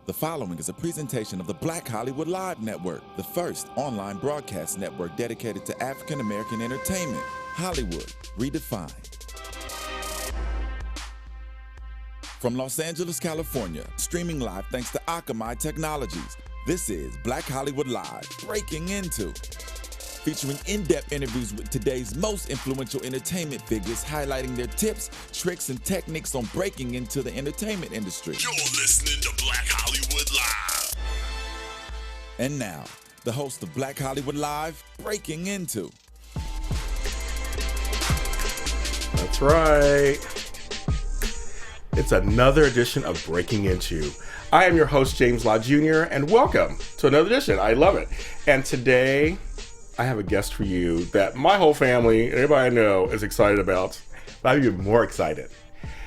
The following is a presentation of the Black Hollywood Live Network, the first online broadcast network dedicated to African American entertainment. Hollywood redefined. From Los Angeles, California, streaming live thanks to Akamai Technologies, this is Black Hollywood Live, Breaking Into, featuring in-depth interviews with today's most influential entertainment figures, highlighting their tips, tricks, and techniques on breaking into the entertainment industry. You're listening to Black Hollywood Live. And now, the host of Black Hollywood Live, Breaking Into. That's right. It's another edition of Breaking Into. I am your host, James Lott Jr., and welcome to another edition. I love it. And today, I have a guest for you that my whole family and everybody I know is excited about, but I'm even more excited.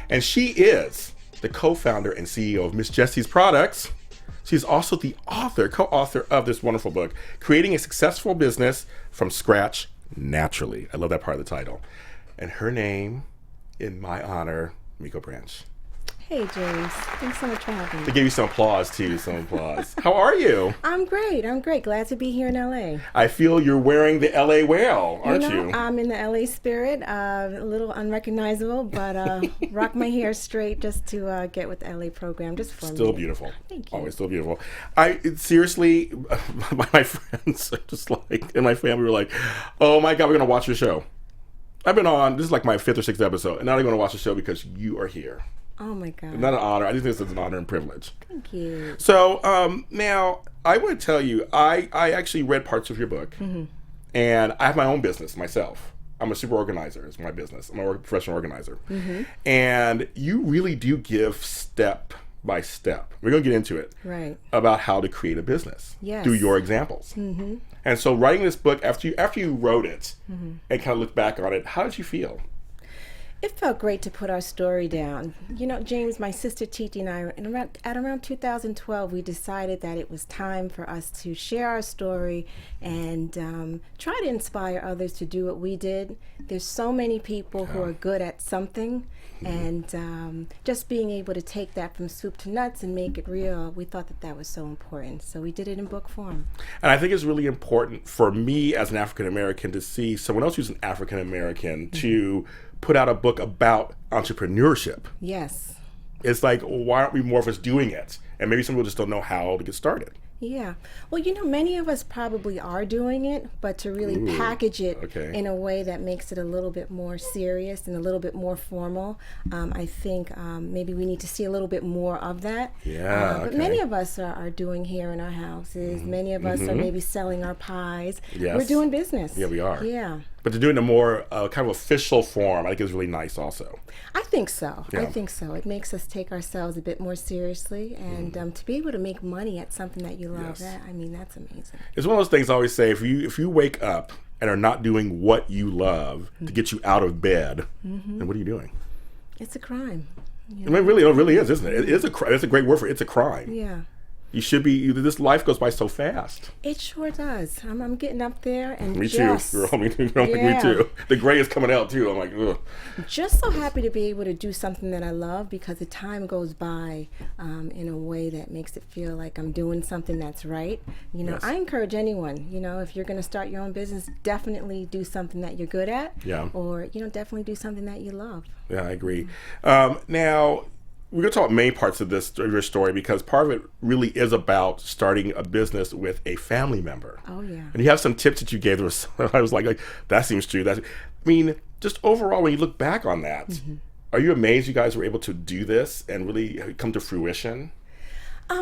And she is the co-founder and CEO of Miss Jessies Products. She's also the co-author of this wonderful book, Creating a Successful Business from Scratch Naturally. I love that part of the title. And her name, in my honor, Miko Branch. Hey, James. Thanks so much for having me. They gave you some applause, too, some applause. How are you? I'm great. Glad to be here in LA. I feel you're wearing the LA whale, aren't you? I'm in the LA spirit, a little unrecognizable, but rock my hair straight just to get with the LA program just for a Still minute. beautiful. Thank you. Always still beautiful. Seriously, my friends just like, and my family were like, oh my God, we're going to watch your show. I've been on, this is like my 5th or 6th episode, and now I'm going to watch the show because you are here. Oh my God. Not an honor. I just think this is an honor and privilege. Thank you. So now I want to tell you, I actually read parts of your book, and I have my own business myself. I'm a super organizer. It's my business. I'm a professional organizer. And you really do give step by step. We're going to get into it. Right. About how to create a business. Yes. Through your examples. And so writing this book, after you wrote it and kind of looked back on it, how did you feel? It felt great to put our story down. You know, James, my sister Titi and I, at around 2012, we decided that it was time for us to share our story and try to inspire others to do what we did. There's so many people who are good at something, and just being able to take that from soup to nuts and make it real, we thought that was so important. So we did it in book form. And I think it's really important for me as an African American to see someone else who's an African American to put out a book about entrepreneurship. Yes. It's like, why aren't we more of us doing it? And maybe some people just don't know how to get started. Yeah. Well, you know, many of us probably are doing it, but to really package it in a way that makes it a little bit more serious and a little bit more formal, I think maybe we need to see a little bit more of that. Yeah. But many of us are doing hair in our houses. Many of us are maybe selling our pies. Yes. We're doing business. Yeah, we are. Yeah. But to do it in a more kind of official form, I think is really nice also. I think so. Yeah. I think so. It makes us take ourselves a bit more seriously, and to be able to make money at something that you love, that's amazing. It's one of those things I always say, if you wake up and are not doing what you love to get you out of bed, then what are you doing? It's a crime. You I know? mean, it really is, isn't it? It is it's a great word for it. It's a crime. Yeah. You should be, this life goes by so fast. It sure does. I'm getting up there and Me just, too, girl. Me too. The gray is coming out too. I'm like, ugh. Just so happy to be able to do something that I love, because the time goes by in a way that makes it feel like I'm doing something that's right. You know, I encourage anyone, you know, if you're going to start your own business, definitely do something that you're good at. Yeah. Or, you know, definitely do something that you love. Yeah, I agree. Now, we're going to talk about many parts of your story, because part of it really is about starting a business with a family member. Oh, yeah. And you have some tips that you gave us. I was like, that seems true. I mean, just overall, when you look back on that, are you amazed you guys were able to do this and really come to fruition?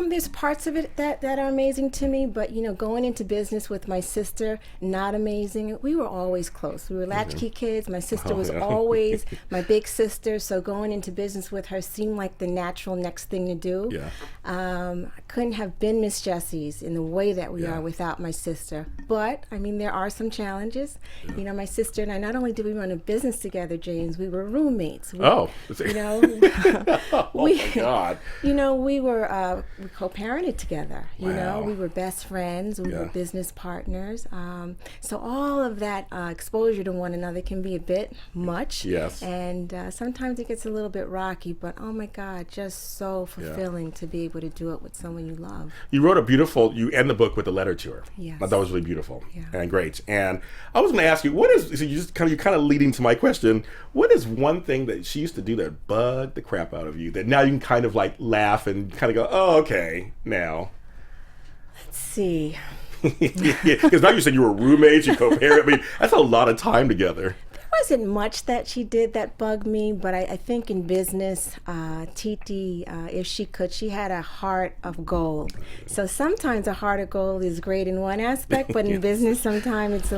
There's parts of it that are amazing to me, but, you know, going into business with my sister, not amazing. We were always close. We were latchkey kids. My sister was always my big sister, so going into business with her seemed like the natural next thing to do. Yeah. I couldn't have been Miss Jessies in the way that we are without my sister. But, I mean, there are some challenges. Yeah. You know, my sister and I, not only did we run a business together, James, we were roommates. You know, oh my God. You know, we were we co-parented together. You know, Wow. we were best friends. We Yeah. were business partners. So all of that exposure to one another can be a bit much. Yes. And sometimes it gets a little bit rocky, but oh my God, just so fulfilling to be able to do it with someone you love. You wrote you end the book with a letter to her. Yes. I thought that was really beautiful Yeah. and great. And I was going to ask you, so you're kind of leading to my question. What is one thing that she used to do that bugged the crap out of you that now you can kind of like laugh and kind of go, oh, okay, now? Let's see. Because now you said you were roommates, you co-parent. I mean, that's a lot of time together. There wasn't much that she did that bugged me, but I think in business, Titi, if she could, she had a heart of gold. So sometimes a heart of gold is great in one aspect, but in business, sometimes it's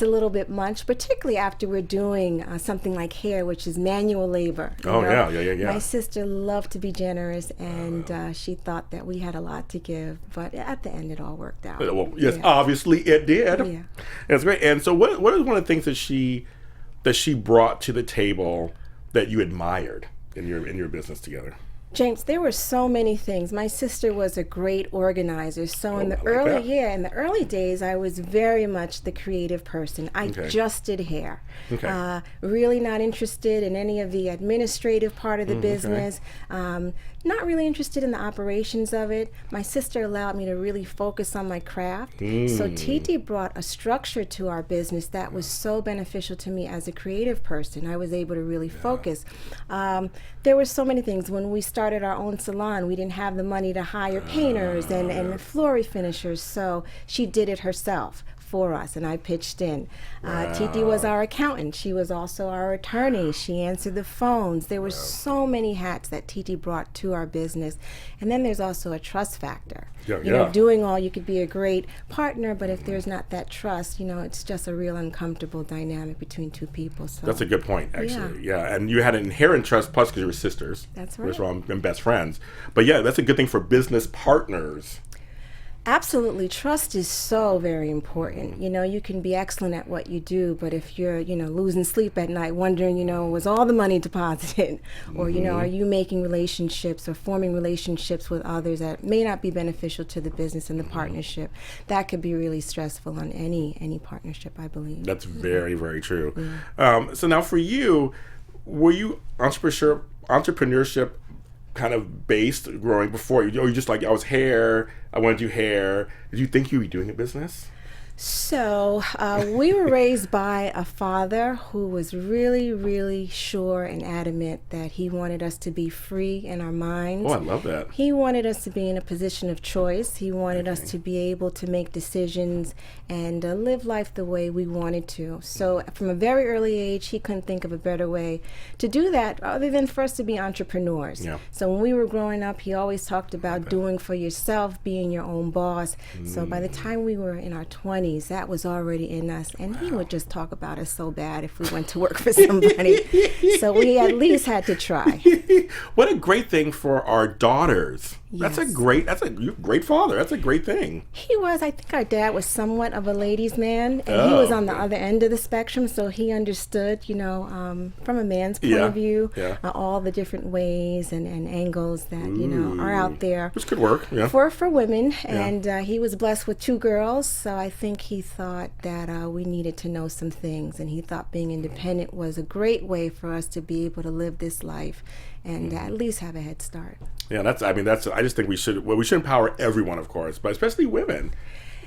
a little bit much, particularly after we're doing something like hair, which is manual labor. you Oh, know? yeah. My sister loved to be generous, and she thought that we had a lot to give, but at the end, it all worked out. Well, yes, Yeah. obviously it did. Yeah. That's great. And so what is one of the things that she brought to the table that you admired in your business together? James, there were so many things. My sister was a great organizer. So in the I like that. in the early days, I was very much the creative person. I Okay. just did hair. Okay. Really not interested in any of the administrative part of the business. Not really interested in the operations of it. My sister allowed me to really focus on my craft. So Titi brought a structure to our business that was so beneficial to me as a creative person. I was able to really focus. There were so many things. When we started our own salon, we didn't have the money to hire painters and floor finishers, so she did it herself for us, and I pitched in. Titi was our accountant. She was also our attorney. She answered the phones. There were so many hats that Titi brought to our business. And then there's also a trust factor. Yeah, you know, yeah. doing all, you could be a great partner, but if there's not that trust, you know, it's just a real uncomfortable dynamic between two people. So That's a good point, actually. Yeah, and you had an inherent trust, plus because you were sisters. That's Which right. were best friends. But yeah, that's a good thing for business partners. Absolutely. Trust is so very important. You know, you can be excellent at what you do, but if you're, you know, losing sleep at night, wondering, you know, was all the money deposited? Or, you know, are you making relationships or forming relationships with others that may not be beneficial to the business and the partnership? That could be really stressful on any partnership, I believe. That's very, very true. So now for you, were you entrepreneurship kind of based growing before? Or you just like, I was hair, I want to do hair. Did you think you would be doing a business? So we were raised by a father who was really, really sure and adamant that he wanted us to be free in our minds. Oh, I love that. He wanted us to be in a position of choice. He wanted us to be able to make decisions and live life the way we wanted to. So from a very early age, he couldn't think of a better way to do that other than for us to be entrepreneurs. Yeah. So when we were growing up, he always talked about doing for yourself, being your own boss. So by the time we were in our 20s, that was already in us. And he would just talk about us so bad if we went to work for somebody. So we at least had to try. What a great thing for our daughters. That's a Yes. great father. That's a great thing. He was, I think our dad was somewhat of a ladies' man, and he was on the other end of the spectrum, so he understood, you know, from a man's point of view, all the different ways and angles that, you know, are out there. Which could work, yeah. For women, and he was blessed with 2 girls, so I think he thought that we needed to know some things, and he thought being independent was a great way for us to be able to live this life and at least have a head start. Yeah, I just think we should empower everyone, of course, but especially women.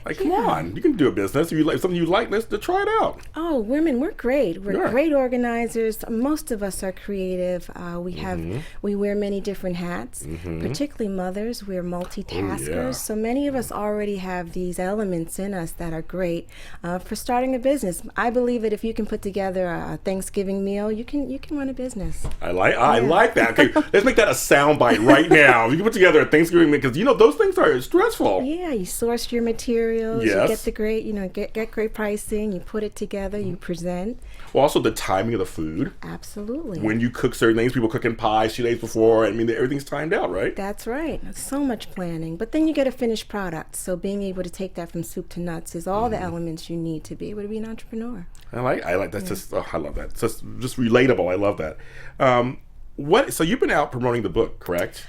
Like, come on, you can do a business. If you like something you like, let's try it out. Oh, women, we're great. We're Yeah. great organizers. Most of us are creative. We wear many different hats, particularly mothers. We're multitaskers. Oh, yeah. So many of us already have these elements in us that are great for starting a business. I believe that if you can put together a Thanksgiving meal, you can run a business. I like that. Okay, let's make that a soundbite right now. You can put together a Thanksgiving because those things are stressful. Yeah, you source your materials. You Yes. get the great, get great pricing. You put it together. You present. Well, also the timing of the food. Absolutely. When you cook certain things, people cooking pies 2 days before. I mean, everything's timed out, right? That's right. So much planning. But then you get a finished product. So being able to take that from soup to nuts is all the elements you need to be able to be an entrepreneur. I like that's just I love that. It's just relatable. I love that. So you've been out promoting the book, correct?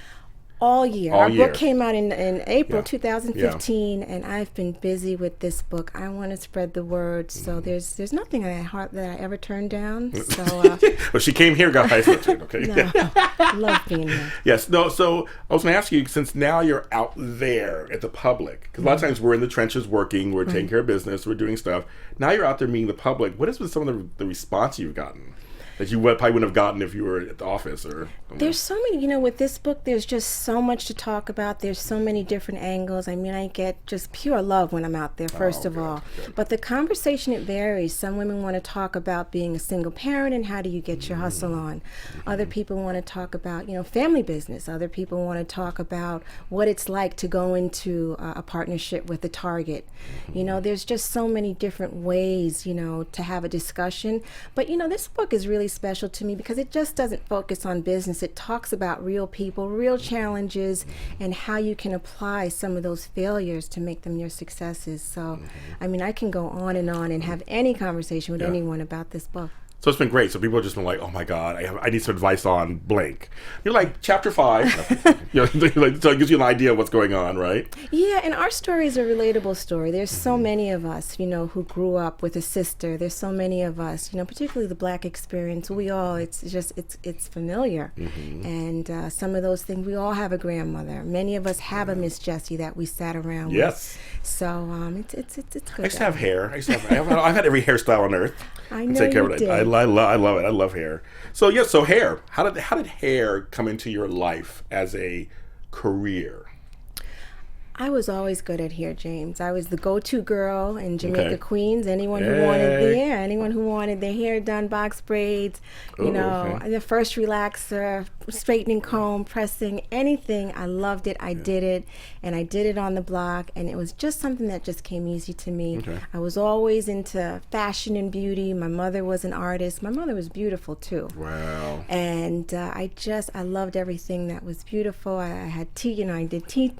All year. All Our year. book came out in April Yeah. 2015, and I've been busy with this book. I want to spread the word, so there's nothing that I ever turned down. So Well, she came here, guys. Okay. no, love being here. Yes. No. So I was going to ask you, since now you're out there at the public, because a lot of times we're in the trenches working, we're taking care of business, we're doing stuff. Now you're out there meeting the public. What has been some of the response you've gotten that you probably wouldn't have gotten if you were at the office? Or There's so many, with this book, there's just so much to talk about. There's so many different angles. I mean, I get just pure love when I'm out there, first of all. good. But the conversation, it varies. Some women want to talk about being a single parent and how do you get your hustle on. Other people want to talk about, family business. Other people want to talk about what it's like to go into a partnership with a Target. There's just so many different ways, to have a discussion. But, this book is really special to me because it just doesn't focus on business. It talks about real people, real challenges, and how you can apply some of those failures to make them your successes. So, I can go on and have any conversation with anyone about this book. So it's been great. So people have just been like, "Oh my God, I need some advice on blank." You're like chapter 5, so it gives you an idea of what's going on, right? Yeah, and our story is a relatable story. There's so many of us, who grew up with a sister. There's so many of us, particularly the Black experience. We all, it's familiar. And some of those things, we all have a grandmother. Many of us have a Miss Jessie that we sat around Yes. with. So it's good. I used to have hair. I've had every hairstyle on earth. I And know take care you of it. did. I love it. I love hair. So so hair. How did hair come into your life as a career? I was always good at hair, James. I was the go-to girl in Jamaica, Okay. Queens. Anyone Hey. who wanted their hair done, box braids, okay. the first relaxer, straightening comb, pressing, anything. I loved it. I did it, and I did it on the block, and it was just something that just came easy to me. Okay. I was always into fashion and beauty. My mother was an artist. My mother was beautiful too. Wow. And I loved everything that was beautiful. I had tea, I did tea.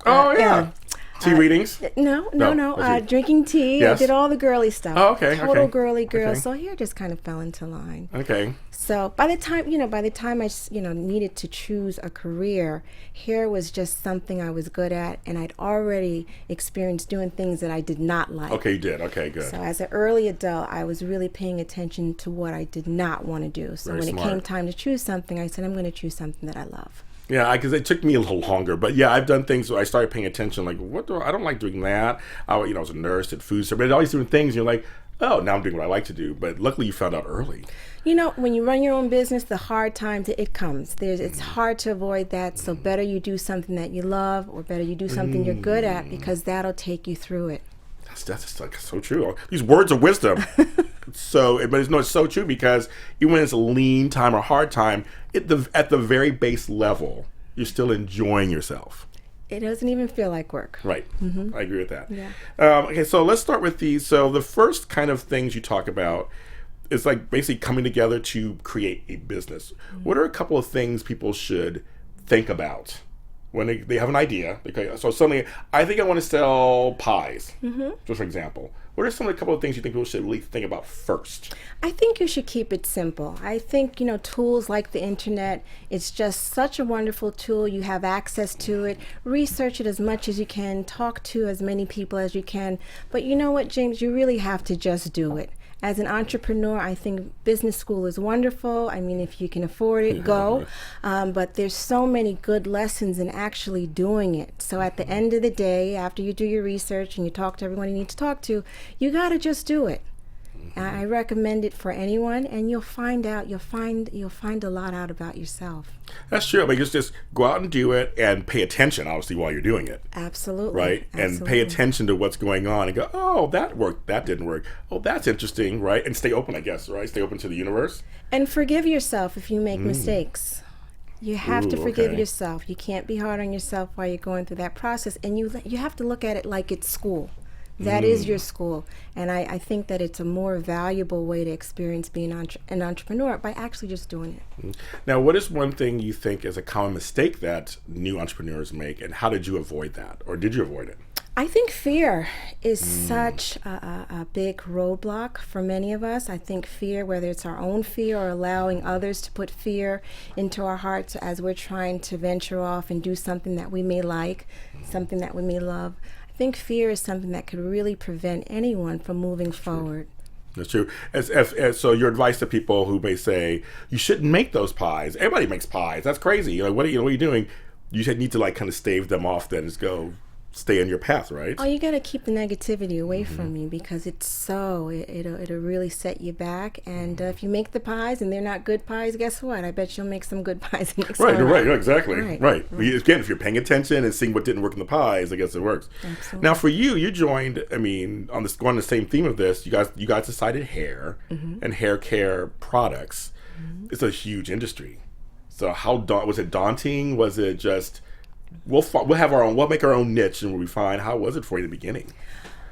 Oh yeah. Tea readings. No. Okay. Drinking tea. Yes. I did all the girly stuff. Oh, okay, Total okay. girly girl. Okay. So hair just kind of fell into line. Okay. So by the time I needed to choose a career, hair was just something I was good at, and I'd already experienced doing things that I did not like. Okay, you did. Okay, good. So as an early adult, I was really paying attention to what I did not want to do. So Very when smart. it came time to choose something, I said, I'm going to choose something that I love. Yeah, because it took me a little longer, but yeah, I've done things where I started paying attention. Like, I don't like doing that. I was a nurse at food service, but all these different things. And you're like, oh, now I'm doing what I like to do. But luckily, you found out early. When you run your own business, the hard times, it comes. It's hard to avoid that. So better you do something that you love, or better you do something you're good at, because that'll take you through it. That's like so true. These words of wisdom. It's so true, because even when it's a lean time or hard time, at the very base level, you're still enjoying yourself. It doesn't even feel like work. Right. I agree with that. Yeah. Okay, so let's start with these. So the first kind of things you talk about is like basically coming together to create a business. What are a couple of things people should think about when they have an idea? So suddenly, I think I want to sell pies, just for example. What are a couple of things you think people should really think about first? I think you should keep it simple. I think, tools like the internet, it's just such a wonderful tool. You have access to it. Research it as much as you can. Talk to as many people as you can. But you know what, James? You really have to just do it. As an entrepreneur, I think business school is wonderful. I mean, if you can afford it, go. But there's so many good lessons in actually doing it. So at the end of the day, after you do your research and you talk to everyone you need to talk to, you got to just do it. I recommend it for anyone, and you'll find a lot out about yourself. That's true. But just go out and do it and pay attention, obviously, while you're doing it. Absolutely. Right? Absolutely. And pay attention to what's going on and go, oh, that worked. That didn't work. Oh, that's interesting, right? And stay open, I guess, right? Stay open to the universe. And forgive yourself if you make mistakes. You have to forgive okay. yourself. You can't be hard on yourself while you're going through that process. And you have to look at it like it's school. That is your school. And I think that it's a more valuable way to experience being an entrepreneur by actually just doing it. Now, what is one thing you think is a common mistake that new entrepreneurs make, and how did you avoid that? Or did you avoid it? I think fear is such a big roadblock for many of us. I think fear, whether it's our own fear or allowing others to put fear into our hearts as we're trying to venture off and do something that we may like, something that we may love. I think fear is something that could really prevent anyone from moving forward. That's true. So your advice to people who may say, you shouldn't make those pies. Everybody makes pies. That's crazy. What are you doing? You need to kind of stave them off then, just go stay on your path, right? Oh, you got to keep the negativity away from you, because it'll really set you back. And if you make the pies and they're not good pies, guess what? I bet you'll make some good pies next time. Right, exactly. Right. Mm-hmm. Again, if you're paying attention and seeing what didn't work in the pies, I guess it works. Absolutely. Now, for you joined. On the same theme of this, you guys decided hair and hair care products. It's a huge industry. So was it daunting? Was it just we'll make our own niche and we'll be fine? How was it for you in the beginning?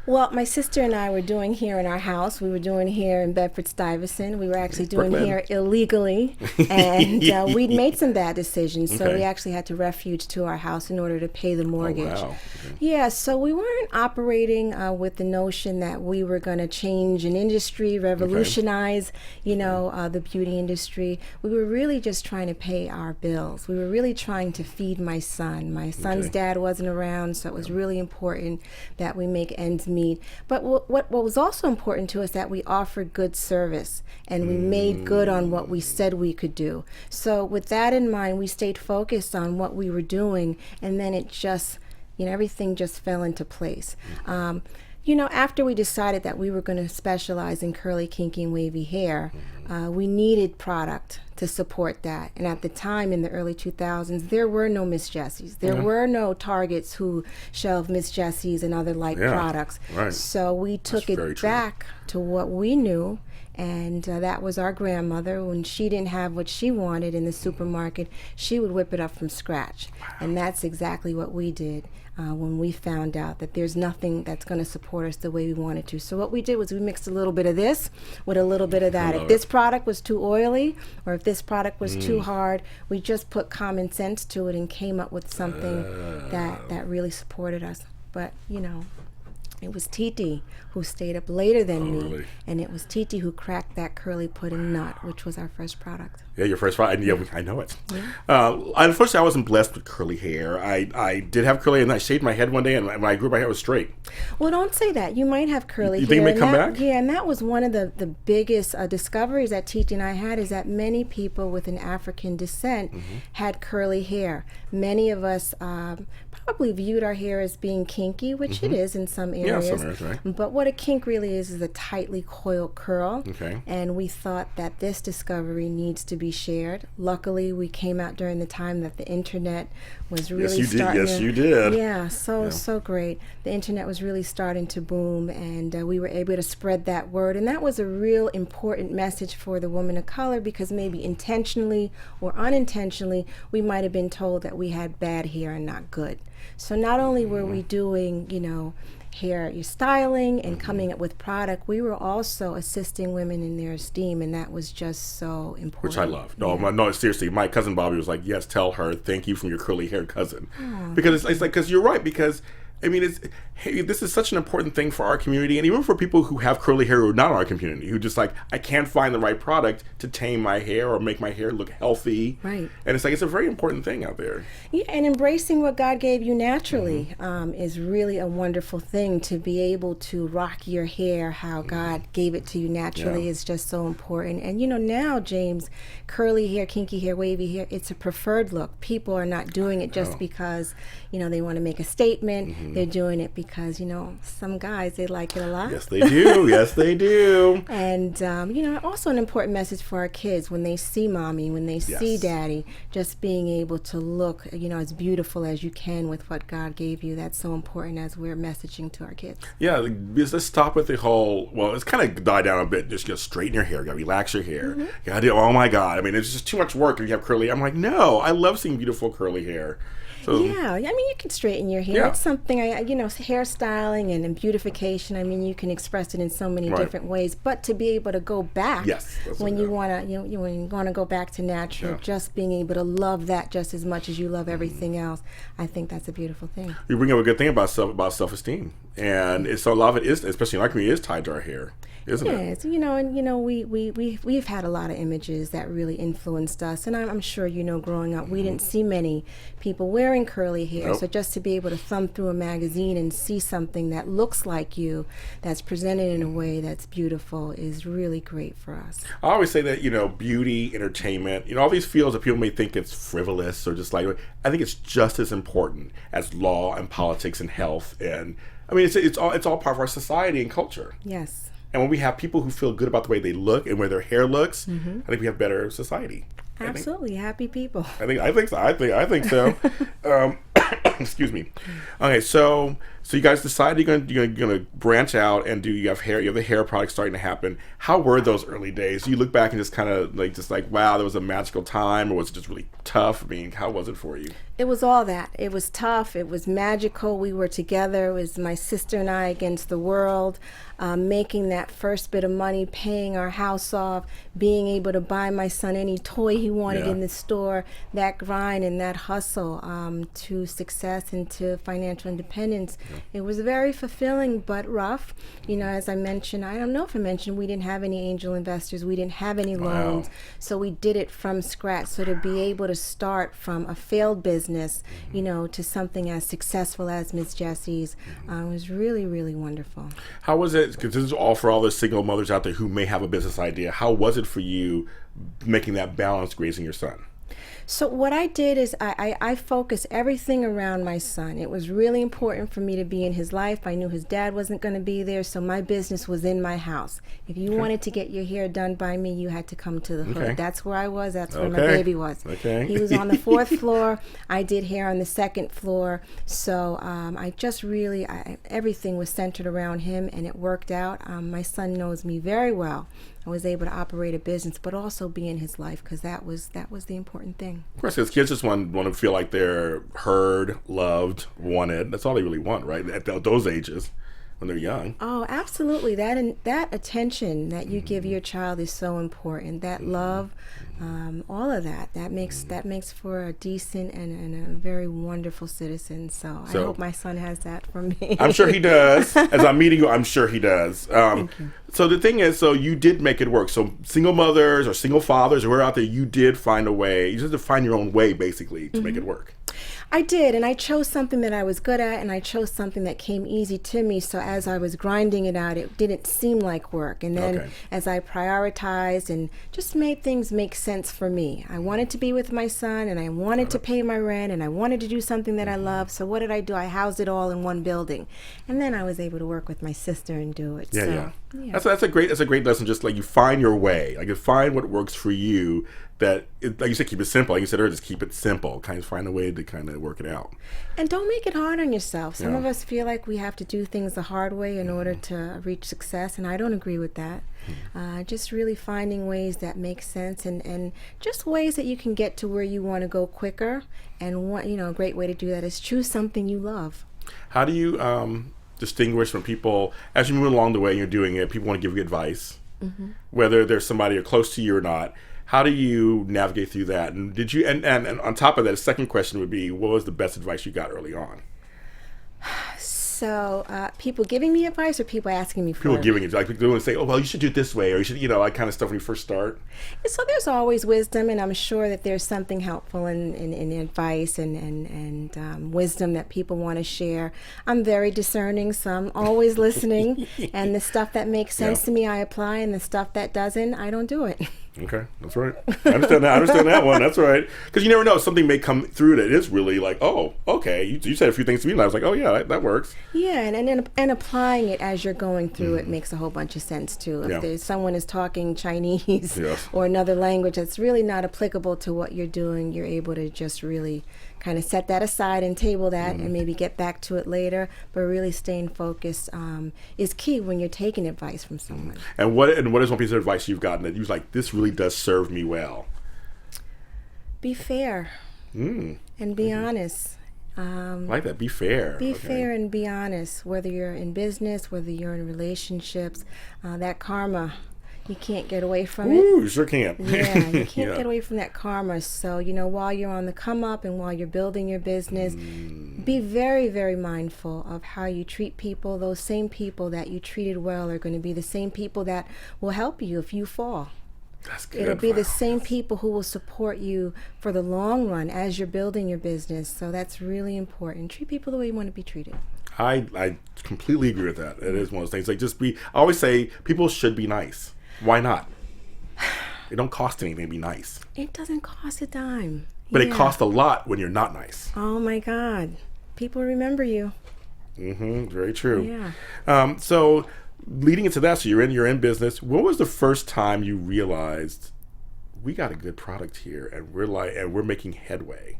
Well, my sister and I were doing hair in our house. We were doing hair in Bedford-Stuyvesant. We were actually doing Brooklyn. hair illegally, and we'd made some bad decisions. So Okay. we actually had to refuge to our house in order to pay the mortgage. Oh, wow. Okay. Yeah, so we weren't operating with the notion that we were going to change an industry, revolutionize, the beauty industry. We were really just trying to pay our bills. We were really trying to feed my son. My son's dad wasn't around, so it was really important that we make ends meet. But what was also important to us, that we offered good service and we made good on what we said we could do. So with that in mind, we stayed focused on what we were doing, and then it just, everything just fell into place. After we decided that we were going to specialize in curly, kinky, and wavy hair, we needed product to support that. And at the time, in the early 2000s, there were no Miss Jessies. There were no Targets who shelved Miss Jessies and other products. Right. So we took it back to what we knew. And that was our grandmother. When she didn't have what she wanted in the supermarket, she would whip it up from scratch. And that's exactly what we did when we found out that there's nothing that's going to support us the way we wanted to. So what we did was we mixed a little bit of this with a little bit of that. If this product was too oily or if this product was too hard, we just put common sense to it and came up with something that really supported us. But, it was Titi who stayed up later than me, really? And it was Titi who cracked that curly pudding nut, which was our first product. Yeah, your first product. Yeah, I know it. Unfortunately, I wasn't blessed with curly hair. I did have curly, and I shaved my head one day, and when I grew my hair, it was straight. Well, don't say that. You might have curly hair. You think it may come back? Yeah, and that was one of the biggest discoveries that Titi and I had, is that many people with an African descent had curly hair. Many of us probably viewed our hair as being kinky, which it is in some areas. Yeah, some areas, right. But what a kink really is a tightly coiled curl. Okay. And we thought that this discovery needs to be shared. Luckily, we came out during the time that the internet was really starting. Yes, you did. Yeah, so great. The internet was really starting to boom, and we were able to spread that word. And that was a real important message for the woman of color, because maybe intentionally or unintentionally, we might have been told that we had bad hair and not good. So not only were we doing, hair styling and coming up with product, we were also assisting women in their esteem, and that was just so important. Which I love. No, seriously, my cousin Bobby was like, yes, tell her thank you from your curly haired cousin. Because it's like, because you're right, because this is such an important thing for our community, and even for people who have curly hair who are not in our community, who just I can't find the right product to tame my hair or make my hair look healthy. Right. And it's a very important thing out there. Yeah, and embracing what God gave you naturally is really a wonderful thing. To be able to rock your hair how God gave it to you naturally is just so important. And now, James, curly hair, kinky hair, wavy hair, it's a preferred look. People are not doing it just because, they want to make a statement. They're doing it because, some guys, they like it a lot. Yes, they do. Yes, they do. And, also an important message for our kids when they see mommy, when they see daddy, just being able to look, as beautiful as you can with what God gave you. That's so important as we're messaging to our kids. Yeah, let's stop with the whole, it's kind of died down a bit. Just straighten your hair. You got to relax your hair. You got to do, oh my God. It's just too much work if you have curly. I'm like, no, I love seeing beautiful curly hair. So, Yeah, I mean, you can straighten your hair. Yeah. It's something, hairstyling and beautification. I mean, you can express it in so many Right. different ways. But to be able to go back Yes, that's when what you I- want to, when you want to go back to natural, Yeah. just being able to love that just as much as you love everything else, I think that's a beautiful thing. you bring up a good thing about self-esteem, and it's so a lot of it is, especially in our community, is tied to our hair, isn't it? Yes, we've had a lot of images that really influenced us, and I'm sure growing up, we didn't see many people wearing curly hair. Nope. So just to be able to thumb through a magazine and see something that looks like you, that's presented in a way that's beautiful, is really great for us. I always say that beauty, entertainment, all these fields that people may think it's frivolous or just like, I think it's just as important as law and politics and health, and I mean it's all part of our society and culture. Yes. And when we have people who feel good about the way they look and where their hair looks, I think we have better society. Absolutely, happy people. I think so. I think so. Excuse me. Okay, so you guys decided you're gonna branch out and you have the hair products starting to happen. How were those early days? Do you look back and just kind of like wow, there was a magical time, or was it just really tough? I mean, how was it for you? It was all that. It was tough. It was magical. We were together. It was my sister and I against the world, making that first bit of money, paying our house off, being able to buy my son any toy he wanted Yeah. in the store. That grind and that hustle to success and to financial independence. It was very fulfilling but rough. As I mentioned, I don't know if I mentioned, we didn't have any angel investors. We didn't have any loans. So we did it from scratch. So to be able to start from a failed business, to something as successful as Miss Jessies was really, really wonderful. How was it? Because this is all for all the single mothers out there who may have a business idea. How was it for you making that balance raising your son? So what I did is I focused everything around my son. It was really important for me to be in his life. I knew his dad wasn't going to be there, so my business was in my house. If you wanted to get your hair done by me, you had to come to the hood. Okay. That's where I was. That's where my Okay. baby was. Okay. He was on the 4th floor. I did hair on the 2nd floor. So I just really, everything was centered around him, and it worked out. My son knows me very well. I was able to operate a business, but also be in his life, because that was the important thing. Of course, because kids just want to feel like they're heard, loved, wanted. That's all they really want, right? At those ages, when they're young. Oh, absolutely. That attention that you give your child is so important. That love, all of that makes for a decent and a very wonderful citizen. So I hope my son has that from me. I'm sure he does. As I'm meeting you, I'm sure he does. So the thing is, so you did make it work. So single mothers or single fathers who are out there, you did find a way. You just had to find your own way, basically, to make it work. I did, and I chose something that I was good at, and I chose something that came easy to me. So as I was grinding it out, it didn't seem like work. And then as I prioritized and just made things make sense for me, I wanted to be with my son, and I wanted to pay my rent, and I wanted to do something that I loved. So what did I do? I housed it all in one building, and then I was able to work with my sister and do it. Yeah. That's a great lesson. Just like you find your way, like you find what works for you. Like you said, keep it simple. Like you said earlier, just keep it simple. Kind of find a way to kind of work it out. And don't make it hard on yourself. Some of us feel like we have to do things the hard way in order to reach success, and I don't agree with that. Just really finding ways that make sense, and just ways that you can get to where you want to go quicker. And a great way to do that is choose something you love. How do you distinguish from people as you move along the way and you're doing it? People want to give you advice, whether there's somebody close to you or not. How do you navigate through that? And did you? And on top of that, a second question would be, what was the best advice you got early on? So people giving me advice, or people asking me for People it? giving it, like people will say, "Oh, well, you should do it this way," or you should, that kind of stuff when you first start. So there's always wisdom, and I'm sure that there's something helpful in advice and wisdom that people want to share. I'm very discerning, so I'm always listening, and the stuff that makes sense to me, I apply, and the stuff that doesn't, I don't do it. Okay, that's right. I understand that one. That's right. Because you never know, something may come through that is really like, oh, okay. You said a few things to me, and I was like, oh yeah, that works. Yeah, and applying it as you're going through it makes a whole bunch of sense too. If there's someone is talking Chinese or another language that's really not applicable to what you're doing, you're able to just really kind of set that aside and table that and maybe get back to it later. But really staying focused is key when you're taking advice from someone. And what is one piece of advice you've gotten that you was like, this really does serve me well? Be fair and be honest. I like that. Be fair. Be fair and be honest, whether you're in business, whether you're in relationships. That karma, you can't get away from it. Ooh, you sure can't. Yeah, you can't get away from that karma. So, while you're on the come up and while you're building your business, be very, very mindful of how you treat people. Those same people that you treated well are going to be the same people that will help you if you fall. That's good. It'll be the same people who will support you for the long run as you're building your business. So that's really important. Treat people the way you want to be treated. I completely agree with that. It is one of those things. I always say people should be nice. Why not? It don't cost anything to be nice. It doesn't cost a dime. But it costs a lot when you're not nice. Oh my God. People remember you. Very true. Yeah. So leading into that, so you're in business. When was the first time you realized we got a good product here and we're making headway?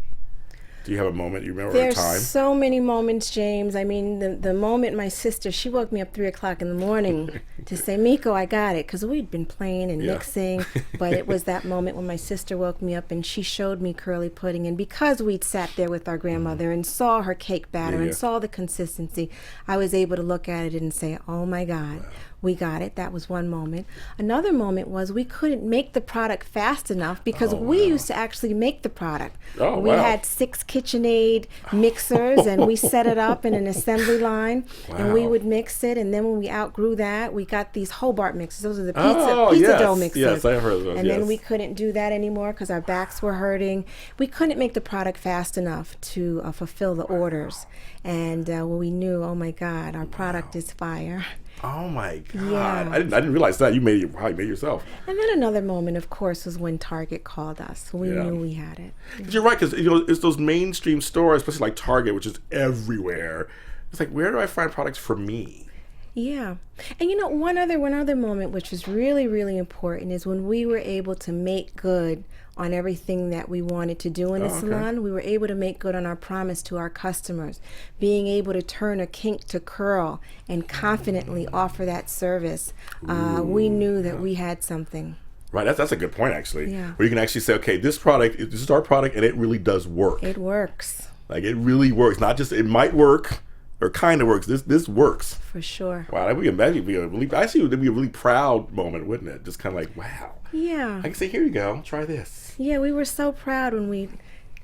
Do you have a moment you remember? There's a time? So many moments, James. I mean, the moment my sister, she woke me up 3 o'clock in the morning to say, Miko, I got it. Because we'd been playing and mixing. But it was that moment when my sister woke me up and she showed me curly pudding. And because we'd sat there with our grandmother and saw her cake batter and saw the consistency, I was able to look at it and say, oh my God. We got it. That was one moment. Another moment was we couldn't make the product fast enough because we used to actually make the product. We had 6 KitchenAid mixers and we set it up in an assembly line and we would mix it. And then when we outgrew that, we got these Hobart mixers. Those are the pizza dough mixers. Yes, I heard of those. And then we couldn't do that anymore because our backs were hurting. We couldn't make the product fast enough to fulfill the orders. And we knew, oh my God, our product is fire. Oh my God! Yeah. I didn't realize that you made it yourself. And then another moment, of course, was when Target called us. We knew we had it. You're right, because it's those mainstream stores, especially like Target, which is everywhere. It's like, where do I find products for me? Yeah, and one other moment, which was really, really important, is when we were able to make good on everything that we wanted to do in the salon. We were able to make good on our promise to our customers, being able to turn a kink to curl and confidently offer that service. We knew that we had something. Right, that's a good point, actually. Yeah. Where you can actually say, okay, this is our product, and it really does work. It works. Like, it really works. Not just, it might work, or kind of works. This works. For sure. Wow, that would be a really proud moment, wouldn't it? Just kind of like, wow. Yeah. I can say, here you go, try this. Yeah, we were so proud when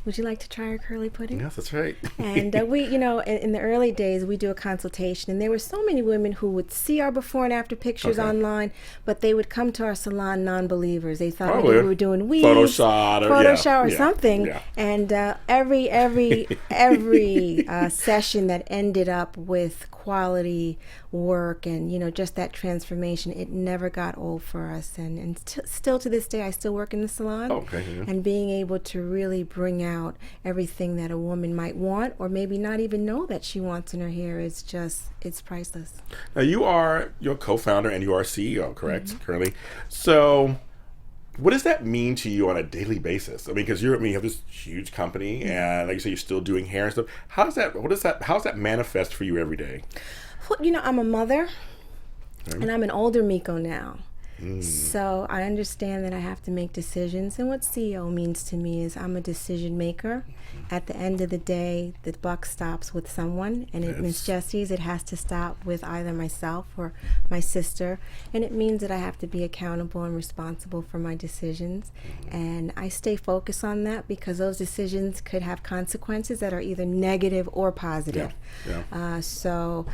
would you like to try our curly pudding? Yes, that's right. And we, in the early days, we do a consultation, and there were so many women who would see our before and after pictures online, but they would come to our salon non-believers. They thought we were doing weaves, Photoshop or something. Yeah. And every session that ended up with quality work and just that transformation, it never got old for us. And still to this day, I still work in the salon. And being able to really bring out everything that a woman might want or maybe not even know that she wants in her hair is it's priceless. Now you're co-founder and you are CEO, correct? Currently. So what does that mean to you on a daily basis? I mean, because you have this huge company and like you say, you're still doing hair and stuff. How does that manifest for you every day? Well, I'm a mother and I'm an older Miko now. So I understand that I have to make decisions, and what CEO means to me is I'm a decision maker. At the end of the day, the buck stops with someone, and it means Jessies. It has to stop with either myself or my sister, and it means that I have to be accountable and responsible for my decisions, and I stay focused on that because those decisions could have consequences that are either negative or positive. So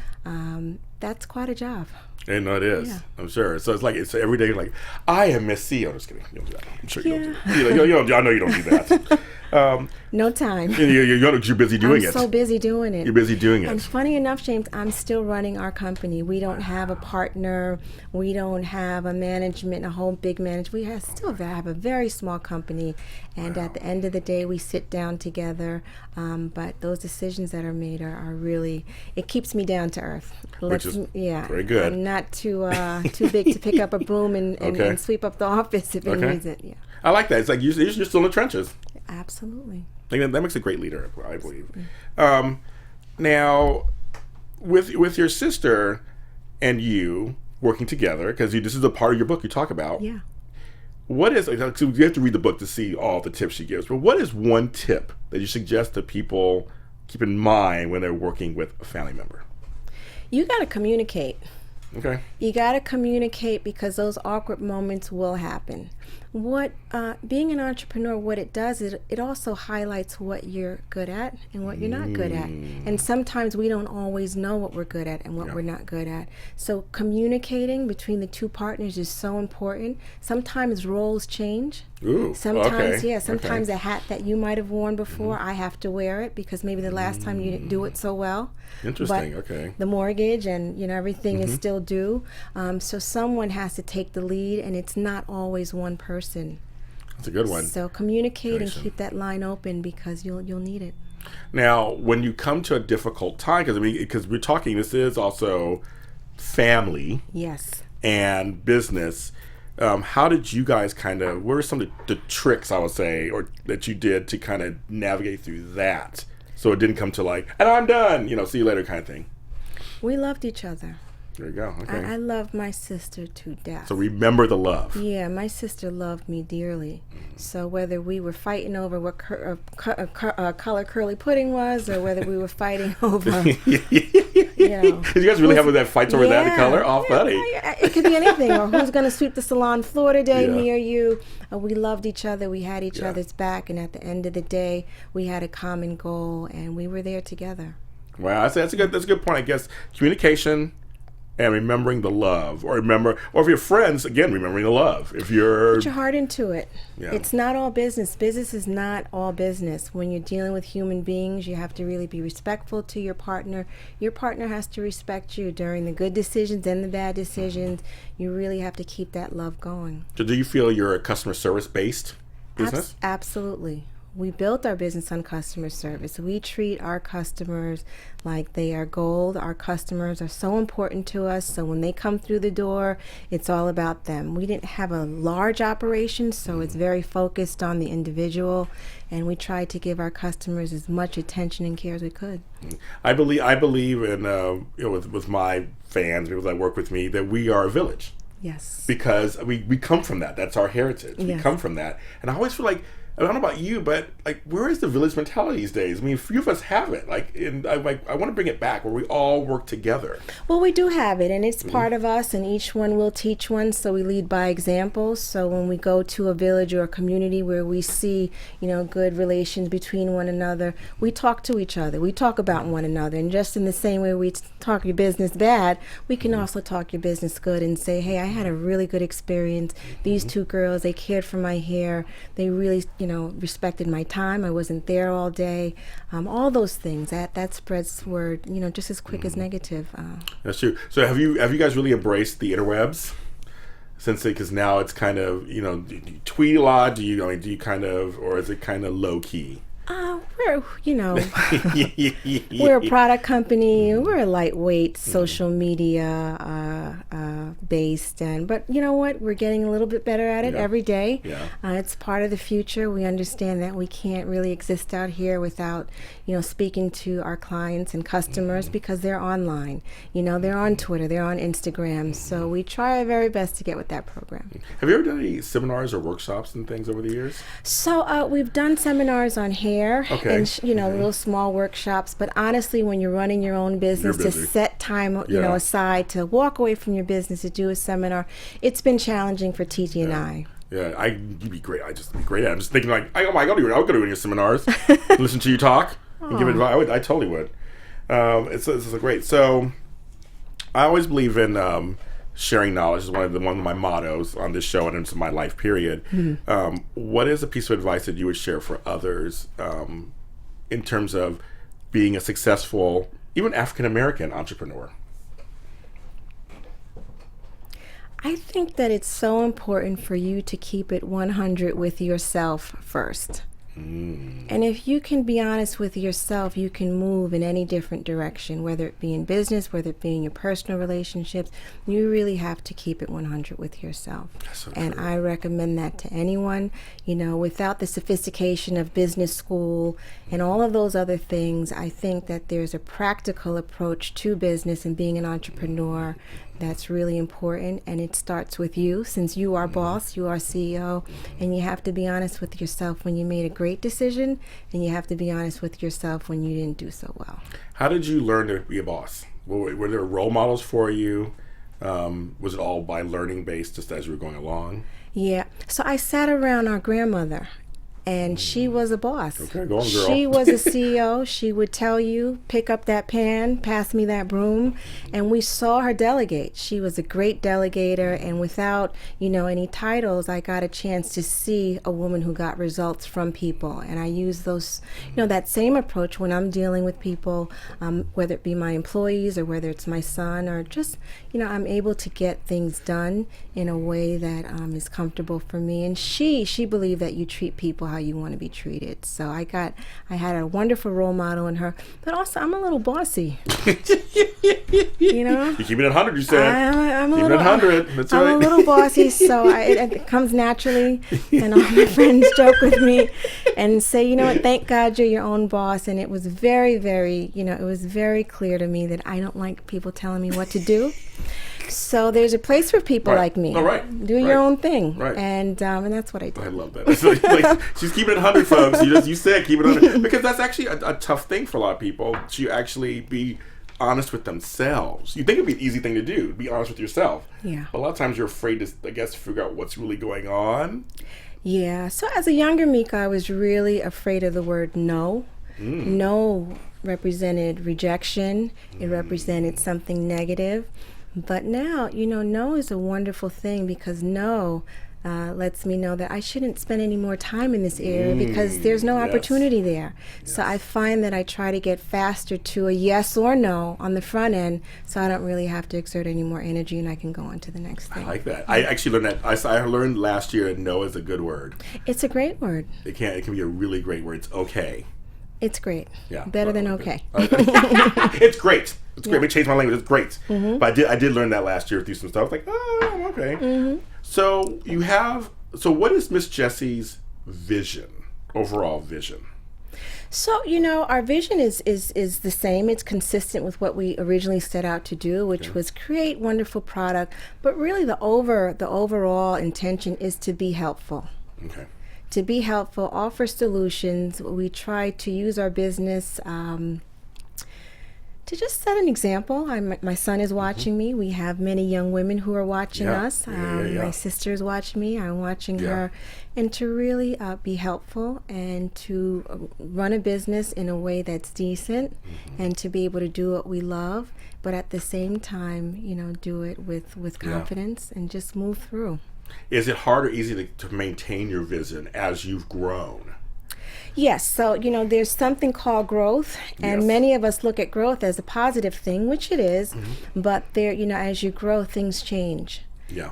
that's quite a job. And no, it is. Yeah. I'm sure. So it's every day like, I am Miss C. I'm just kidding. You don't do that. I'm sure you don't do that. I know you don't do that. No time. You're busy doing it. I'm so busy doing it. You're busy doing it. And funny enough, James, I'm still running our company. We don't have a partner. We don't have a whole big management. We still have a very small company. And at the end of the day, we sit down together. But those decisions that are made are really, it keeps me down to earth. Which is very good. I'm not too big to pick up a broom and sweep up the office if it needs it. Yeah. I like that. It's like you're still in the trenches. Absolutely. That makes a great leader, I believe. Now, with your sister and you working together, because this is a part of your book you talk about. Yeah. What is, so you have to read the book to see all the tips she gives, but what is one tip that you suggest to people keep in mind when they're working with a family member? You got to communicate. Okay. You got to communicate because those awkward moments will happen. What being an entrepreneur, what it does is it also highlights what you're good at and what you're not good at. And sometimes we don't always know what we're good at and what we're not good at. So communicating between the two partners is so important. Sometimes roles change. Ooh, Sometimes, okay. sometimes a hat that you might have worn before, I have to wear it because maybe the last time you didn't do it so well. Interesting, But okay. the mortgage and everything is still due. So someone has to take the lead, and it's not always one person. That's a good one. So communicate and keep that line open because you'll need it. Now, when you come to a difficult time, because we're talking, this is also family Yes. and business. How did you guys what are some of the tricks, I would say, or that you did to kind of navigate through that? So it didn't come to like, and I'm done, see you later kind of thing. We loved each other. There you go. Okay. I love my sister to death. So remember the love. Yeah, my sister loved me dearly. So whether we were fighting over what color curly pudding was, or whether we were fighting over, Did you guys really have that fights over that, the color? Oh, funny. It could be anything, or who's going to sweep the salon floor today Yeah. near you. We loved each other. We had each other's back, and at the end of the day, we had a common goal, and we were there together. Wow, that's a good point. I guess communication and remembering the love, or if you're friends, again, remembering the love. If you're Put your heart into it. Yeah. It's not all business. Business is not all business. When you're dealing with human beings, you have to really be respectful to your partner. Your partner has to respect you during the good decisions and the bad decisions. You really have to keep that love going. So do you feel you're a customer service based business? Absolutely. We built our business on customer service. We treat our customers like they are gold. Our customers are so important to us. So when they come through the door, it's all about them. We didn't have a large operation, so it's very focused on the individual. And we tried to give our customers as much attention and care as we could. I believe in with my fans, people that work with me, that we are a village. Yes. Because we come from that. That's our heritage. We Yes. come come from that. And I always feel like, I don't know about you, but like, where is the village mentality these days? I mean, a few of us have it. I want to bring it back where we all work together. Well, we do have it, and it's part of us, and each one will teach one, so we lead by example. So when we go to a village or a community where we see, good relations between one another, we talk to each other. We talk about one another, and just in the same way we talk your business bad, we can also talk your business good and say, hey, I had a really good experience. These two girls, they cared for my hair. They really, respected my time. I wasn't there all day. All those things that spreads word, just as quick as negative. That's true. So have you guys really embraced the interwebs? Because now it's kind of, do you tweet a lot? Do you kind of, or is it kind of low key? We're a product company. We're a lightweight social media based, but you know what? We're getting a little bit better at it every day. Yeah. It's part of the future. We understand that we can't really exist out here without, speaking to our clients and customers because they're online. They're on Twitter, they're on Instagram. So we try our very best to get with that program. Have you ever done any seminars or workshops and things over the years? So we've done seminars on hair and little small workshops, but honestly, when you're running your own business, to set time aside to walk away from your business to do a seminar, it's been challenging for Titi and I. Yeah, you'd be great. I'd just be great at it. I'm just thinking like, I go to any seminars, listen to you talk, and give advice. I totally would. It's great. So I always believe in sharing knowledge. Is one of my mottos on this show and into my life period. Mm-hmm. What is a piece of advice that you would share for others in terms of being a successful, even African-American entrepreneur? I think that it's so important for you to keep it 100 with yourself first. And if you can be honest with yourself, you can move in any different direction, whether it be in business, whether it be in your personal relationships. You really have to keep it 100 with yourself. So and true. I recommend that to anyone, without the sophistication of business school and all of those other things. I think that there's a practical approach to business and being an entrepreneur That's really important, and it starts with you. Since you are boss, you are CEO, and you have to be honest with yourself when you made a great decision, and you have to be honest with yourself when you didn't do so well. How did you learn to be a boss? Were there role models for you? Was it all by learning based just as you were going along? Yeah. So I sat around our grandmother, and she was a boss. Okay, go on, girl. She was a CEO. She would tell you, pick up that pan, pass me that broom. And we saw her delegate. She was a great delegator. And without, any titles, I got a chance to see a woman who got results from people. And I use those, that same approach when I'm dealing with people, whether it be my employees or whether it's my son or just, I'm able to get things done in a way that is comfortable for me. And she believed that you treat people how you want to be treated. So I had a wonderful role model in her, but also I'm a little bossy. You keep it at 100, you said. I'm a keep little, it at 100. That's right. I'm a little bossy, so it comes naturally. And all my friends joke with me and say, thank God you're your own boss. And it was very, very, it was very clear to me that I don't like people telling me what to do. So there's a place for people like me. Oh, right. Do your own thing. Right. And that's what I do. I love that. It's like, she's keeping it 100, folks. You said keep it 100. Because that's actually a tough thing for a lot of people, to actually be honest with themselves. You think it'd be an easy thing to do, be honest with yourself. Yeah. But a lot of times you're afraid to, figure out what's really going on. Yeah. So as a younger Miko, I was really afraid of the word no. No represented rejection. It represented something negative. But now, no is a wonderful thing, because no lets me know that I shouldn't spend any more time in this area because there's no opportunity there. Yes. So I find that I try to get faster to a yes or no on the front end, so I don't really have to exert any more energy and I can go on to the next thing. I like that. I actually learned that. I learned last year that no is a good word. It's a great word. It can be a really great word. It's okay. It's great. Yeah. Better than okay. It's great. It's great. Let me change my language. It's great. Mm-hmm. But I did learn that last year through some stuff. I was like, oh, okay. Mm-hmm. So what is Miss Jessie's vision, overall vision? So, our vision is the same. It's consistent with what we originally set out to do, which was create wonderful product. But really the overall intention is to be helpful. Okay. To be helpful, offer solutions. We try to use our business to just set an example. My son is watching me. We have many young women who are watching us. My sister is watching me. I'm watching her. And to really be helpful and to run a business in a way that's decent and to be able to do what we love, but at the same time, do it with confidence and just move through. Is it hard or easy to maintain your vision as you've grown? Yes. So, there's something called growth, and many of us look at growth as a positive thing, which it is, but there, as you grow, things change. Yeah.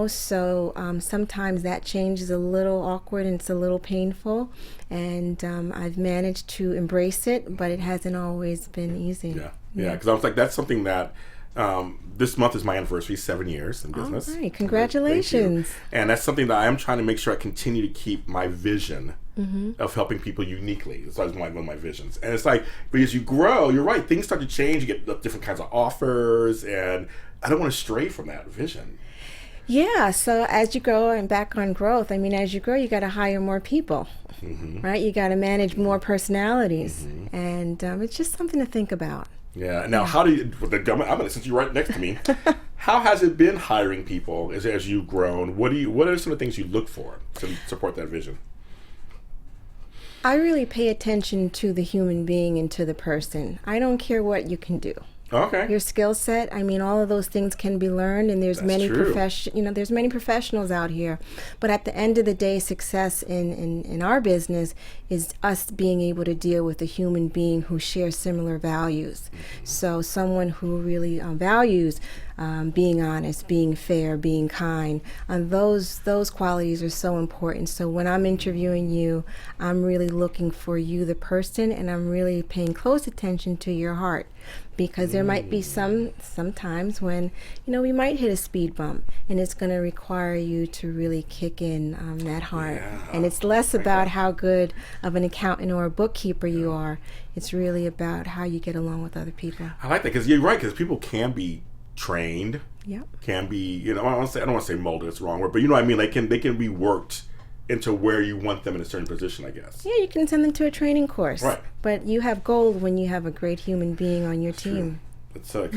So sometimes that change is a little awkward and it's a little painful, and I've managed to embrace it, but it hasn't always been easy. Yeah. Because I was like, that's something that this month is my anniversary, 7 years in business. All right, congratulations. And that's something that I am trying to make sure I continue to keep my vision of helping people uniquely. That's one of my visions. And it's like, but as you grow, you're right, things start to change. You get different kinds of offers, and I don't want to stray from that vision. Yeah, so as you grow, and back on growth, as you grow, you got to hire more people, right? You got to manage more personalities, and it's just something to think about. Yeah. Now, how do you? Since you're right next to me, how has it been hiring people as you've grown? What are some of the things you look for to support that vision? I really pay attention to the human being and to the person. I don't care what you can do. Okay. Your skill set, all of those things can be learned, and there's That's many true. There's many professionals out here. But at the end of the day, success in our business is us being able to deal with a human being who shares similar values. So someone who really values being honest, being fair, being kind. Those qualities are so important. So when I'm interviewing you, I'm really looking for you, the person, and I'm really paying close attention to your heart. Because there might be sometimes when, we might hit a speed bump, and it's going to require you to really kick in that heart. Yeah. And it's less about how good of an accountant or a bookkeeper you are. It's really about how you get along with other people. I like that, because you're right, because people can be trained. Yep. Can be, I don't want to say molded. It's the wrong word, but you know what I mean. They can be worked into where you want them in a certain position, I guess. Yeah, you can send them to a training course. Right. But you have gold when you have a great human being on your team. That's great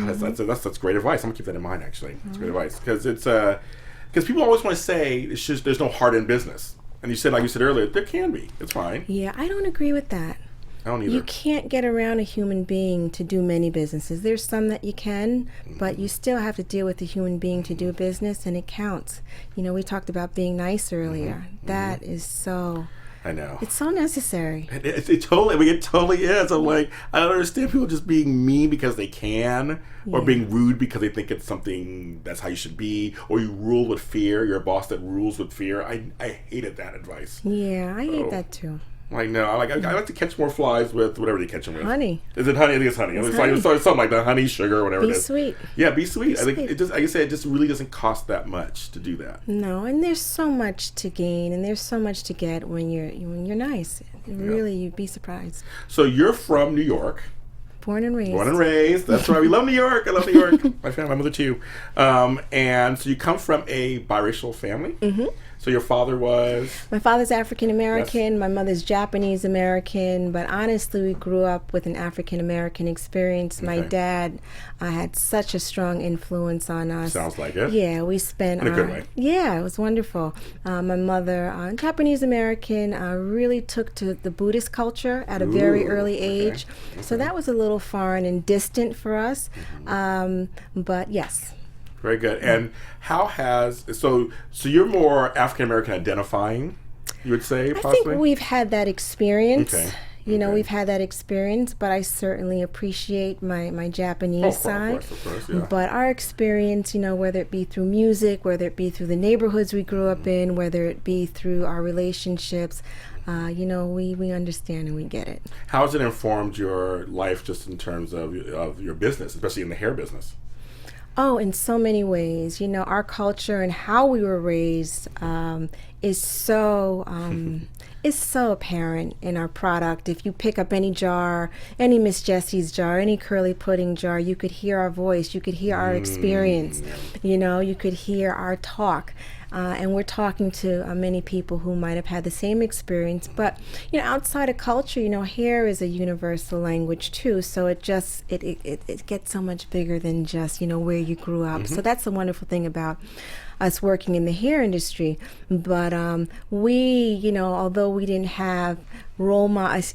advice. I'm gonna keep that in mind. Actually, that's great advice because because people always want to say it's just there's no heart in business, and you said like you said earlier, there can be. It's fine. Yeah, I don't agree with that. I don't either. You can't get around a human being to do many businesses. There's some that you can, but you still have to deal with a human being to do business, and it counts. We talked about being nice earlier. That is so... I know. It's so necessary. It totally is. I'm like, I don't understand people just being mean because they can, or being rude because they think it's something that's how you should be, or you rule with fear. You're a boss that rules with fear. I hated that advice. Yeah, I hate that too. Like, no, I like to catch more flies with whatever they catch them with. Honey. Is it honey? I think it's honey. It's honey. something like that. Honey, sugar, or whatever it is. Be sweet. Yeah, be sweet. I think sweet. it just, like I said, it just really doesn't cost that much to do that. No, and there's so much to gain, and there's so much to get when you're nice. Really, you'd be surprised. So you're from New York. Born and raised. Born and raised. That's right. We love New York. I love New York. My family, my mother too. And so you come from a biracial family. Mm-hmm. So your father was? My father's African American. Yes. My mother's Japanese American. But honestly, we grew up with an African American experience. My dad had such a strong influence on us. Sounds like it. Yeah, we spent. In a good way. Yeah, it was wonderful. My mother, Japanese American, really took to the Buddhist culture at a very early age. Okay. So that was a little foreign and distant for us. But yes. Very good. And how so you're more African American identifying, you would say, possibly? I think we've had that experience. Okay. We've had that experience, but I certainly appreciate my Japanese side. Of course, yeah. But our experience, whether it be through music, whether it be through the neighborhoods we grew up in, whether it be through our relationships, we understand and we get it. How has it informed your life just in terms of your business, especially in the hair business? Oh, in so many ways. Our culture and how we were raised is so apparent in our product. If you pick up any jar, any Miss Jessie's jar, any curly pudding jar, you could hear our voice, you could hear our experience, you could hear our talk. And we're talking to many people who might have had the same experience. But, outside of culture, hair is a universal language too. So it gets so much bigger than just, where you grew up. So that's the wonderful thing about us working in the hair industry. But we, although we didn't have mentors.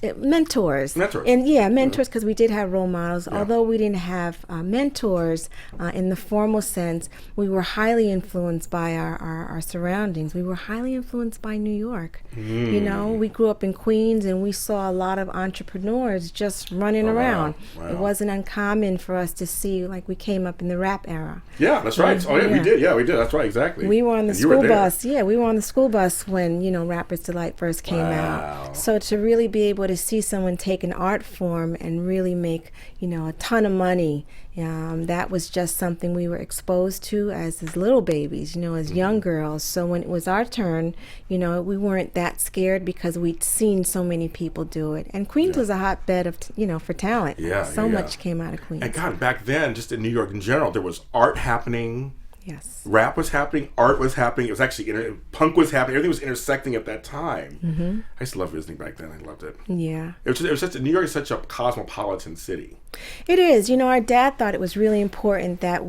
Mentors, because we did have role models. Yeah. Although we didn't have mentors in the formal sense, we were highly influenced by our surroundings. We were highly influenced by New York. We grew up in Queens, and we saw a lot of entrepreneurs just running around. Wow. It wasn't uncommon for us to see, like, we came up in the rap era. Yeah, that's right. Oh, yeah, we did. Yeah, we did. That's right, exactly. We were on the school bus. Yeah, we were on the school bus when, Rapper's Delight first came out. So to really be able to see someone take an art form and really make, a ton of money, that was just something we were exposed to as little babies, as young girls. So when it was our turn, we weren't that scared because we'd seen so many people do it. And Queens was a hotbed of, for talent. Yeah. So much came out of Queens. And God, back then, just in New York in general, there was art happening. Yes. Rap was happening, art was happening. It was actually punk was happening. Everything was intersecting at that time. Mm-hmm. I used to love visiting back then. I loved it. Yeah. It was such New York is such a cosmopolitan city. It is. Our dad thought it was really important that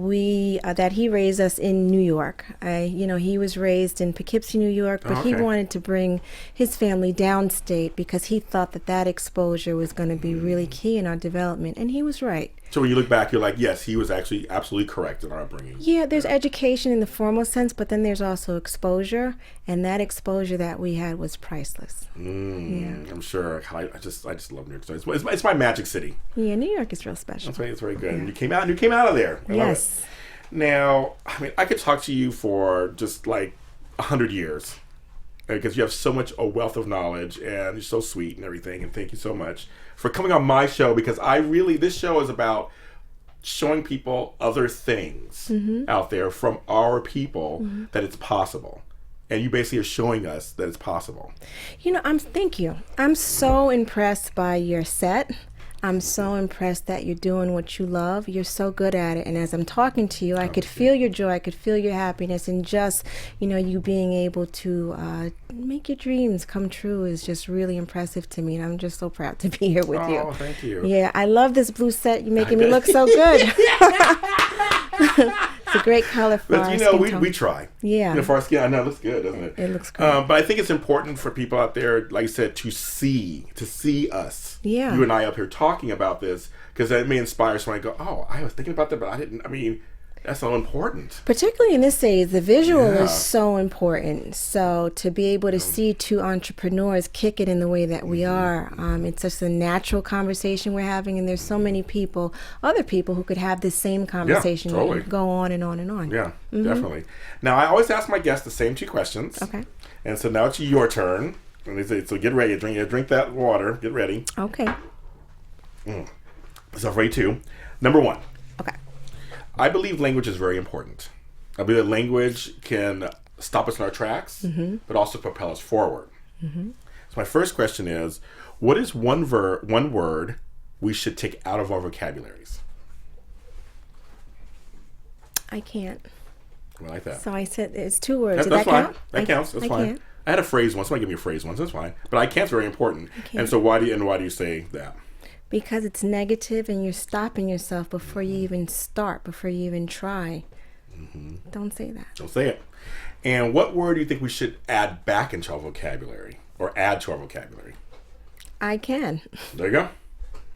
that he raised us in New York. He was raised in Poughkeepsie, New York, but he wanted to bring his family downstate because he thought that exposure was going to be really key in our development, and he was right. So when you look back, you're like, yes, he was actually absolutely correct in our upbringing. Yeah, there's education in the formal sense, but then there's also exposure, and that exposure that we had was priceless. I'm sure. I just love New York City. It's my magic city. Yeah, New York is real special. That's right. It's very good. Yeah. And you came out of there. I love it. Now, I could talk to you for just like 100 years because you have so much a wealth of knowledge and you're so sweet and everything. And thank you so much for coming on my show because this show is about showing people other things out there from our people that it's possible. And you basically are showing us that it's possible. Thank you. I'm so impressed by your set. I'm so impressed that you're doing what you love. You're so good at it. And as I'm talking to you, I could feel your joy. I could feel your happiness. And just, you being able to make your dreams come true is just really impressive to me. And I'm just so proud to be here with you. Oh, thank you. Yeah, I love this blue set. You're making me look so good. It's a great color for our skin tone. we try. Yeah. For our skin, I know it looks good, doesn't it? It looks great. But I think it's important for people out there, like I said, to see us. Yeah. You and I up here talking about this, because that may inspire someone to go, oh, I was thinking about that, but I didn't. I mean, that's so important. Particularly in this age, the visual is so important. So to be able to see two entrepreneurs kick it in the way that we are, it's just a natural conversation we're having. And there's so many people, other people who could have this same conversation. Yeah, totally. And go on and on and on. Yeah, definitely. Now, I always ask my guests the same 2 questions. Okay. And so now it's your turn. And they say, so get ready. Drink that water. Get ready. Okay. So for you 2. Number 1. Okay. I believe language is very important. I believe that language can stop us in our tracks, but also propel us forward. So my first question is, what is one word we should take out of our vocabularies? I can't. I like that. So I said it's 2 words. That's Did that fine. count? That counts. That's I fine. can't. I had a phrase once. Somebody give me a phrase once. That's fine. But I can't's very important. can't. And so why do you say that? Because it's negative and you're stopping yourself before you even start, before you even try. Don't say that. Don't say it. And what word do you think we should add back into our vocabulary, or add to our vocabulary? I can. There you go.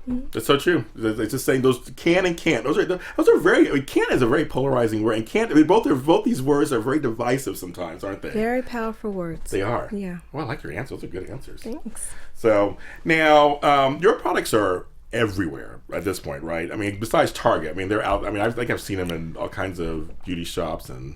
That's so true. It's just saying those can and can't. Those are very. I mean, can't is a very polarizing word, and can't. I mean, both these words are very divisive sometimes, aren't they? Very powerful words. They are. Yeah. Well, I like your answers. Those are good answers. Thanks. So now, your products are everywhere at this point, right? I mean, besides Target, I mean, they're out. I mean, I think I've seen them in all kinds of beauty shops and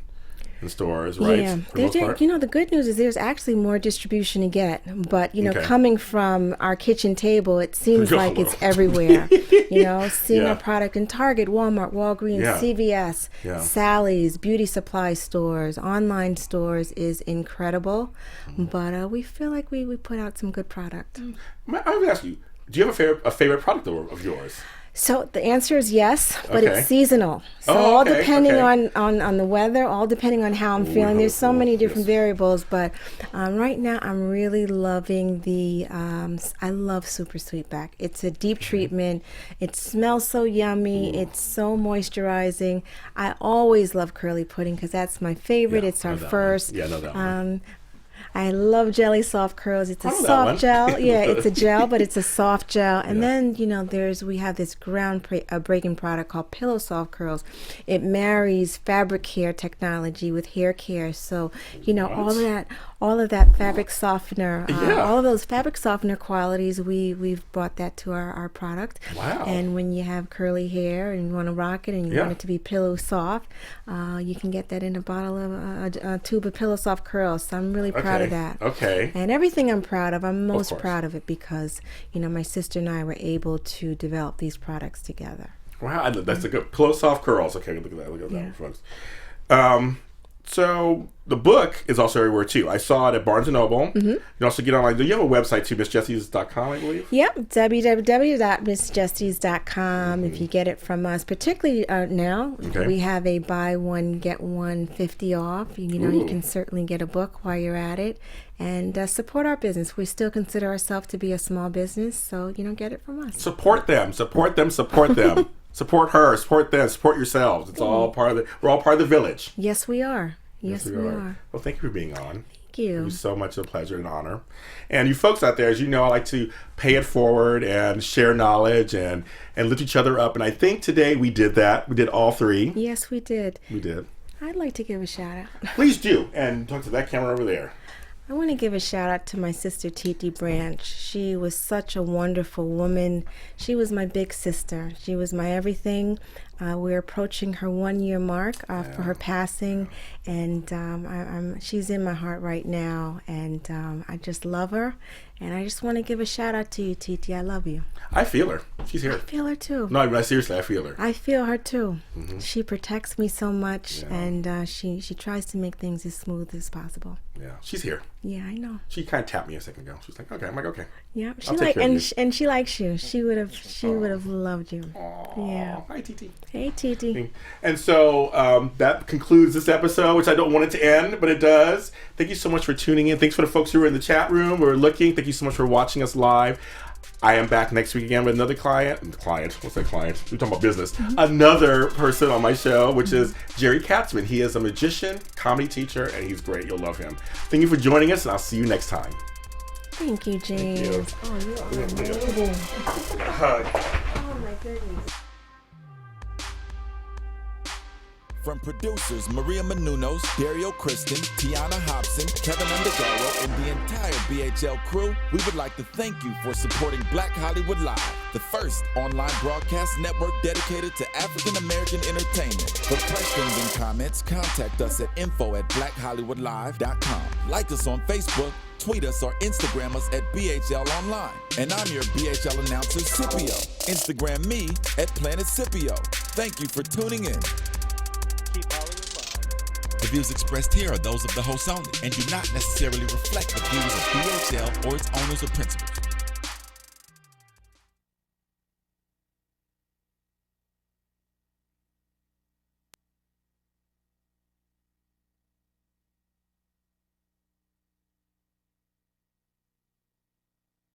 stores, right? Yeah, For the most part. the good news is there's actually more distribution to get, but Okay. coming from our kitchen table, it seems like it's everywhere. Seeing Yeah. our product in Target, Walmart, Walgreens, Yeah. CVS, Yeah. Sally's, beauty supply stores, online stores is incredible, but we feel like we put out some good product. I'm going to ask you, do you have a favorite product of yours? So the answer is yes, but Okay. it's seasonal. So Oh, all okay, depending okay. on the weather, all depending on how I'm feeling. There's so many different variables, but right now I'm really loving I love Super Sweetback. It's a deep treatment. It smells so yummy. It's so moisturizing. I always love curly pudding because that's my favorite. Yeah, it's I our know that first. one. Yeah, I know that one. I love Jelly Soft Curls. It's a I know that soft one. gel. Yeah, it's a gel, but it's a soft gel. And then, we have this breaking product called Pillow Soft Curls. It marries fabric care technology with hair care. So, all of that fabric softener, all of those fabric softener qualities, we've brought that to our product. Wow. And when you have curly hair and you want to rock it and you want it to be pillow soft, you can get that in a bottle of a tube of Pillow Soft Curls. So I'm really proud of that. Okay. And everything I'm proud of, I'm most course. proud of it because, my sister and I were able to develop these products together. Wow, that's a good Pillow Soft Curls. Okay, look at that. Look at that, folks. So the book is also everywhere too. I saw it at Barnes & Noble. You can also get online. Do you have a website too, MissJessies.com, I believe? Yep, www.missjesties.com. If you get it from us, particularly now, we have a buy one, get one 50 off. You can certainly get a book while you're at it and support our business. We still consider ourselves to be a small business, so, get it from us. Support them. Support them. Support them. Support her. Support them. Support yourselves. It's all part of we're all part of the village. Yes, we are. Yes, we are. Well, thank you for being on. Thank you. It was so much a pleasure and honor. And you folks out there, as you know, I like to pay it forward and share knowledge and lift each other up. And I think today we did that. We did all 3. Yes, we did. We did. I'd like to give a shout out. Please do. And talk to that camera over there. I want to give a shout out to my sister Titi Branch. She was such a wonderful woman. She was my big sister. She was my everything. We're approaching her 1-year mark for her passing, and she's in my heart right now, and I just love her, and I just want to give a shout out to you, Titi. I love you. I feel her. She's here. I feel her too. No, I seriously, I feel her. I feel her too. She protects me so much, Yeah. and she tries to make things as smooth as possible. Yeah, she's here. Yeah, I know. She kind of tapped me a second ago. She's like, okay. I'm like, okay. Yeah, she I'll take like care of and you. and she likes you. She would have loved you. Yeah. Hi, TT. Hey, Titi. And so that concludes this episode, which I don't want it to end, but it does. Thank you so much for tuning in. Thanks for the folks who are in the chat room or looking. Thank you so much for watching us live. I am back next week again with another client. What's that client? We're talking about business. Another person on my show, which is Jerry Katzman. He is a magician, comedy teacher, and he's great. You'll love him. Thank you for joining us, and I'll see you next time. Thank you, James. Thank you. Oh, you're amazing. Oh my goodness. From producers Maria Menounos, Dario Kristen, Tiana Hobson, Kevin Undergaro, and the entire BHL crew, we would like to thank you for supporting Black Hollywood Live, the first online broadcast network dedicated to African American entertainment. For questions and comments, contact us at info@blackhollywoodlive.com. Like us on Facebook, tweet us or Instagram us at BHL Online. And I'm your BHL announcer, Scipio. Instagram me at Planet Scipio. Thank you for tuning in. The views expressed here are those of the host only and do not necessarily reflect the views of BHL or its owners or principals.